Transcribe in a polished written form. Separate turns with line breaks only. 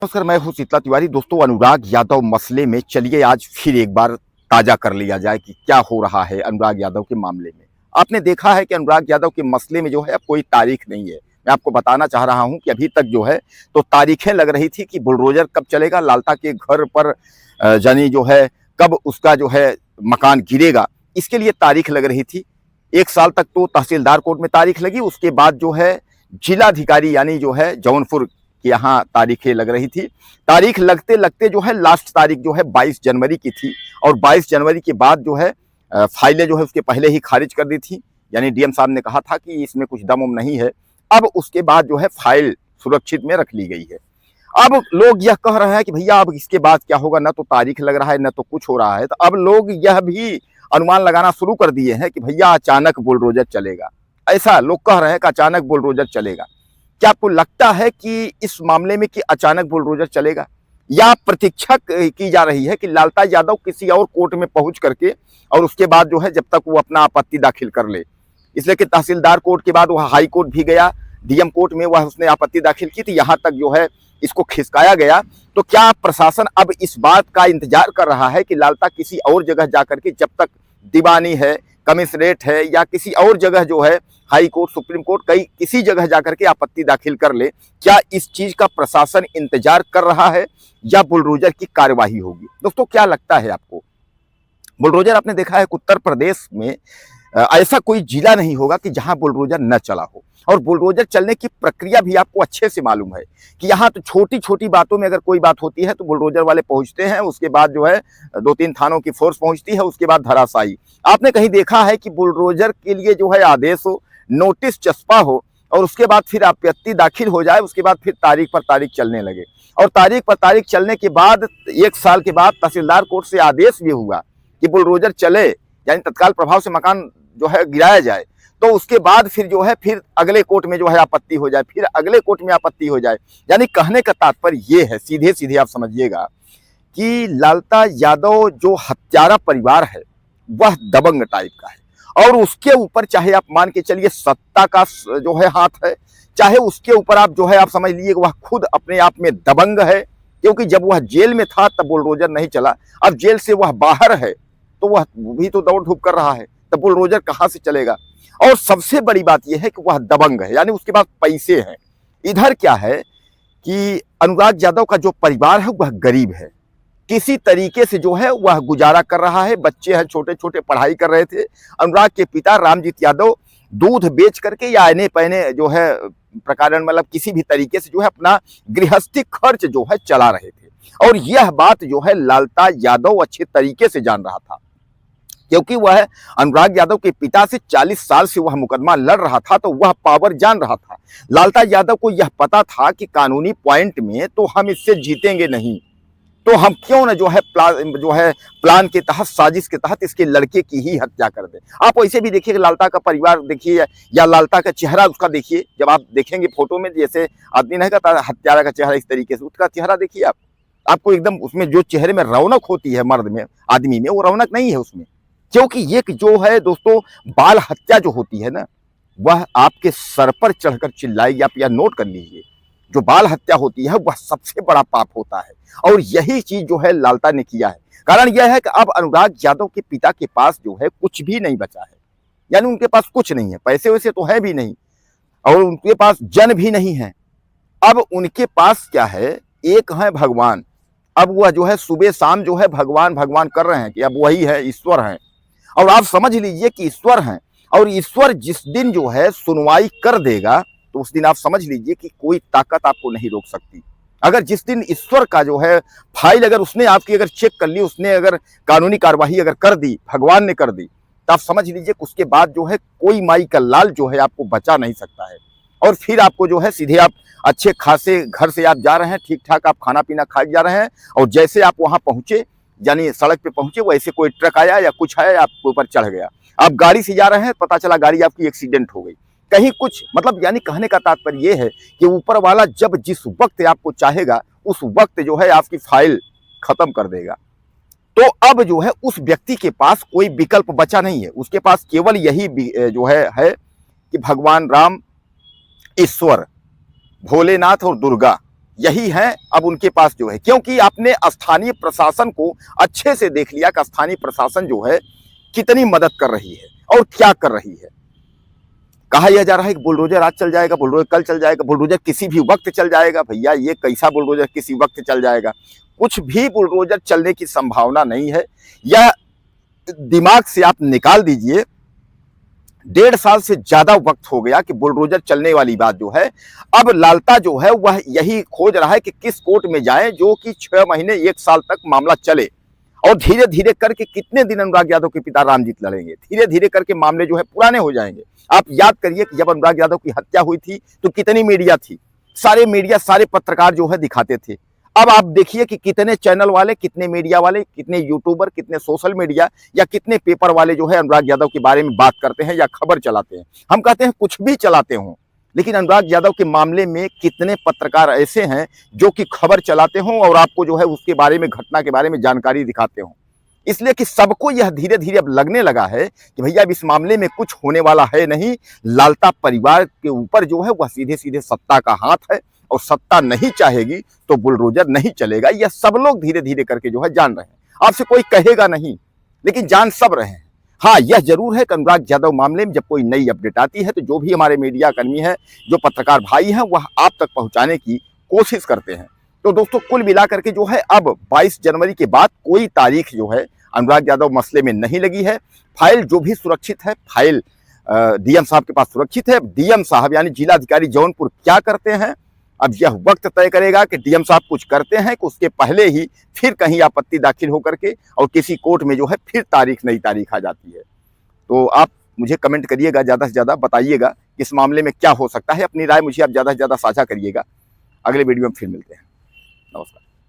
नमस्कार, मैं हूं शीतला तिवारी। दोस्तों, अनुराग यादव मसले में चलिए आज फिर एक बार ताजा कर लिया जाए कि क्या हो रहा है अनुराग यादव के मामले में। आपने देखा है कि अनुराग यादव के मसले में जो है अब कोई तारीख नहीं है। मैं आपको बताना चाह रहा हूं कि अभी तक जो है तो तारीखें लग रही थी कि बुलडोजर कब चलेगा, लालता के घर पर जानी जो है कब उसका जो है मकान गिरेगा, इसके लिए तारीख लग रही थी। 1 साल तक तो तहसीलदार कोर्ट में तारीख लगी, उसके बाद जो है जिलाधिकारी यानी जो है जौनपुर कि यहाँ तारीखें लग रही थी। तारीख लगते लगते जो है लास्ट तारीख जो है 22 जनवरी की थी और 22 जनवरी के बाद जो है फाइलें जो है उसके पहले ही खारिज कर दी थी। यानी डीएम साहब ने कहा था कि इसमें कुछ दम उम नहीं है। अब उसके बाद जो है फाइल सुरक्षित में रख ली गई है। अब लोग यह कह रहे हैं कि भैया अब इसके बाद क्या होगा, न तो तारीख लग रहा है न तो कुछ हो रहा है। तो अब लोग यह भी अनुमान लगाना शुरू कर दिए हैं कि भैया अचानक बुलडोजर चलेगा। ऐसा लोग कह रहे हैं कि अचानक बुलडोजर चलेगा। क्या आपको लगता है कि इस मामले में कि अचानक बुलडोजर चलेगा, या प्रतीक्षा की जा रही है कि लालता यादव किसी और कोर्ट में पहुंच करके और उसके बाद जो है जब तक वो अपना आपत्ति दाखिल कर ले। इसलिए कि तहसीलदार कोर्ट के बाद वह हाई कोर्ट भी गया, डीएम कोर्ट में वह उसने आपत्ति दाखिल की थी, यहाँ तक जो है इसको खिसकाया गया। तो क्या प्रशासन अब इस बात का इंतजार कर रहा है कि लालता किसी और जगह जाकर के, जब तक दीवानी है, कमिश्नरेट है या किसी और जगह जो है हाई कोर्ट, सुप्रीम कोर्ट, कई किसी जगह जाकर के आपत्ति दाखिल कर ले, क्या इस चीज का प्रशासन इंतजार कर रहा है या बुलडोजर की कार्यवाही होगी? दोस्तों, क्या लगता है आपको? बुलडोजर आपने देखा है उत्तर प्रदेश में ऐसा कोई जिला नहीं होगा कि जहां बुलडोजर न चला हो। और बुलडोजर चलने की प्रक्रिया भी आपको अच्छे से मालूम है कि यहाँ तो छोटी छोटी बातों में अगर कोई बात होती है तो बुलडोजर वाले पहुंचते हैं, उसके बाद जो है 2-3 थानों की फोर्स पहुंचती है, उसके बाद धराशायी। आपने कहीं देखा है कि बुलडोजर के लिए जो है आदेश हो, नोटिस चस्पा हो और उसके बाद फिर आपत्ति दाखिल हो जाए, उसके बाद फिर तारीख पर तारीख चलने लगे। और तारीख पर तारीख चलने के बाद 1 साल के बाद तहसीलदार कोर्ट से आदेश भी हुआ कि बुलडोजर चले, यानी तत्काल प्रभाव से मकान जो है गिराया जाए। तो उसके बाद फिर जो है फिर अगले कोर्ट में जो है आपत्ति हो जाए, फिर अगले कोर्ट में आपत्ति हो जाए। यानी कहने का तात्पर्य ये है, सीधे सीधे आप समझिएगा कि लालता यादव जो हत्यारा परिवार है वह दबंग टाइप का है। और उसके ऊपर चाहे आप मान के चलिए सत्ता का जो है हाथ है, चाहे उसके ऊपर आप जो है आप समझ लीजिए वह खुद अपने आप में दबंग है। क्योंकि जब वह जेल में था तब बुलडोजर नहीं चला, अब जेल से वह बाहर है तो वह भी तो दौड़ धूप कर रहा है, तब बुलडोजर कहाँ से चलेगा? और सबसे बड़ी बात यह है कि वह दबंग है, यानी उसके पास पैसे हैं। इधर क्या है कि अनुराग यादव का जो परिवार है वह गरीब है, किसी तरीके से जो है वह गुजारा कर रहा है। बच्चे हैं छोटे छोटे, पढ़ाई कर रहे थे। अनुराग के पिता रामजीत यादव दूध बेच करके या आने पहने जो है प्रकार मतलब किसी भी तरीके से जो है अपना गृहस्थी खर्च जो है चला रहे थे। और यह बात जो है लालता यादव अच्छे तरीके से जान रहा था, क्योंकि वह अनुराग यादव के पिता से 40 साल से वह मुकदमा लड़ रहा था, तो वह पावर जान रहा था। लालता यादव को यह पता था कि कानूनी पॉइंट में तो हम इससे जीतेंगे नहीं, तो हम क्यों न जो है प्लान के तहत, साजिश के तहत इसके लड़के की ही हत्या कर दें। आप वैसे भी देखिए लालता का परिवार देखिए या लालता का चेहरा उसका देखिए, जब आप देखेंगे फोटो में जैसे आदमी नहीं कहता हत्यारा का चेहरा इस तरीके से, उसका चेहरा देखिए आप, आपको एकदम उसमें जो चेहरे में रौनक होती है मर्द में, आदमी में, वो रौनक नहीं है उसमें। क्योंकि ये जो है दोस्तों बाल हत्या जो होती है ना, वह आपके सर पर चढ़कर चिल्लाएगी। आप यह नोट कर लीजिए, जो बाल हत्या होती है वह सबसे बड़ा पाप होता है। और यही चीज जो है लालता ने किया है। कारण यह है कि अब अनुराग यादव के पिता के पास जो है कुछ भी नहीं बचा है, यानी उनके पास कुछ नहीं है, पैसे वैसे तो है भी नहीं और उनके पास जन भी नहीं है। अब उनके पास क्या है, एक है भगवान। अब वह जो है सुबह शाम जो है भगवान भगवान कर रहे हैं कि अब वही है, ईश्वर हैं। और आप समझ लीजिए कि ईश्वर हैं, और ईश्वर जिस दिन जो है सुनवाई कर देगा तो उस दिन आप समझ लीजिए कि कोई ताकत आपको नहीं रोक सकती। अगर जिस दिन ईश्वर का जो है फाइल अगर उसने आपकी अगर चेक कर ली, उसने अगर कानूनी कार्यवाही अगर कर दी, भगवान ने कर दी, तो आप समझ लीजिए कि उसके बाद जो है कोई माई का लाल जो है आपको बचा नहीं सकता है। और फिर आपको जो है सीधे आप अच्छे खासे घर से आप जा रहे हैं, ठीक ठाक आप खाना पीना खा जा रहे हैं, और जैसे आप वहां पहुंचे यानी सड़क पे पहुंचे, वैसे कोई ट्रक आया या कुछ आया आपके ऊपर चढ़ गया। आप गाड़ी से जा रहे हैं, पता चला गाड़ी आपकी एक्सीडेंट हो गई, कहीं कुछ मतलब। यानी कहने का तात्पर्य यह है कि ऊपर वाला जब जिस वक्त आपको चाहेगा उस वक्त जो है आपकी फाइल खत्म कर देगा। तो अब जो है उस व्यक्ति के पास कोई विकल्प बचा नहीं है, उसके पास केवल यही जो है कि भगवान राम, ईश्वर, भोलेनाथ और दुर्गा, यही हैं अब उनके पास जो है, क्योंकि आपने स्थानीय प्रशासन को अच्छे से देख लिया कि स्थानीय प्रशासन जो है कितनी मदद कर रही है और क्या कर रही है। कहा यह जा रहा है कि बुलडोजर आज चल जाएगा, बुलडोजर कल चल जाएगा, बुलडोजर किसी भी वक्त चल जाएगा। भैया ये कैसा बुलडोजर किसी वक्त चल जाएगा? कुछ भी बुलडोजर चलने की संभावना नहीं है। यह दिमाग से आप निकाल दीजिए। 1.5 साल से ज्यादा वक्त हो गया कि बुलडोजर चलने वाली बात जो है, अब लालता जो है वह यही खोज रहा है कि किस कोर्ट में जाए जो कि 6 महीने 1 साल तक मामला चले। और धीरे धीरे करके कितने दिन अनुराग यादव के पिता रामजीत लड़ेंगे? धीरे धीरे करके मामले जो है पुराने हो जाएंगे। आप याद करिए कि जब अनुराग यादव की हत्या हुई थी तो कितनी मीडिया थी, सारे मीडिया सारे पत्रकार जो है दिखाते थे। अब आप देखिए कि कितने चैनल वाले, कितने मीडिया वाले, कितने यूट्यूबर, कितने सोशल मीडिया या कितने पेपर वाले जो है अनुराग यादव के बारे में बात करते हैं या खबर चलाते हैं। हम कहते हैं कुछ भी चलाते हों, लेकिन अनुराग यादव के मामले में कितने पत्रकार ऐसे हैं जो कि खबर चलाते हों और आपको जो है उसके बारे में, घटना के बारे में जानकारी दिखाते हों। इसलिए कि सबको यह धीरे धीरे अब लगने लगा है कि भैया अब इस मामले में कुछ होने वाला है नहीं। लालता परिवार के ऊपर जो है वह सीधे सीधे सत्ता का हाथ है और सत्ता नहीं चाहेगी तो बुलडोजर नहीं चलेगा। यह सब लोग धीरे धीरे करके जो है जान रहे हैं। आपसे कोई कहेगा नहीं, लेकिन जान सब रहे हैं। हाँ, यह जरूर है कि अनुराग यादव मामले में जब कोई नई अपडेट आती है तो जो भी हमारे मीडिया कर्मी हैं, जो पत्रकार भाई हैं, वह आप तक पहुंचाने की कोशिश करते हैं। तो दोस्तों कुल मिलाकर के जो है अब 22 जनवरी के बाद कोई तारीख जो है अनुराग यादव मसले में नहीं लगी है। फाइल जो भी सुरक्षित है, फाइल डीएम साहब के पास सुरक्षित है। डीएम साहब यानी जिलाधिकारी जौनपुर क्या करते हैं, अब यह वक्त तय करेगा कि डीएम साहब कुछ करते हैं कि उसके पहले ही फिर कहीं आपत्ति दाखिल होकर के और किसी कोर्ट में जो है फिर नई तारीख आ जाती है। तो आप मुझे कमेंट करिएगा, ज़्यादा से ज़्यादा बताइएगा इस मामले में क्या हो सकता है। अपनी राय मुझे आप ज़्यादा से ज़्यादा साझा करिएगा। अगले वीडियो में फिर मिलते हैं। नमस्कार।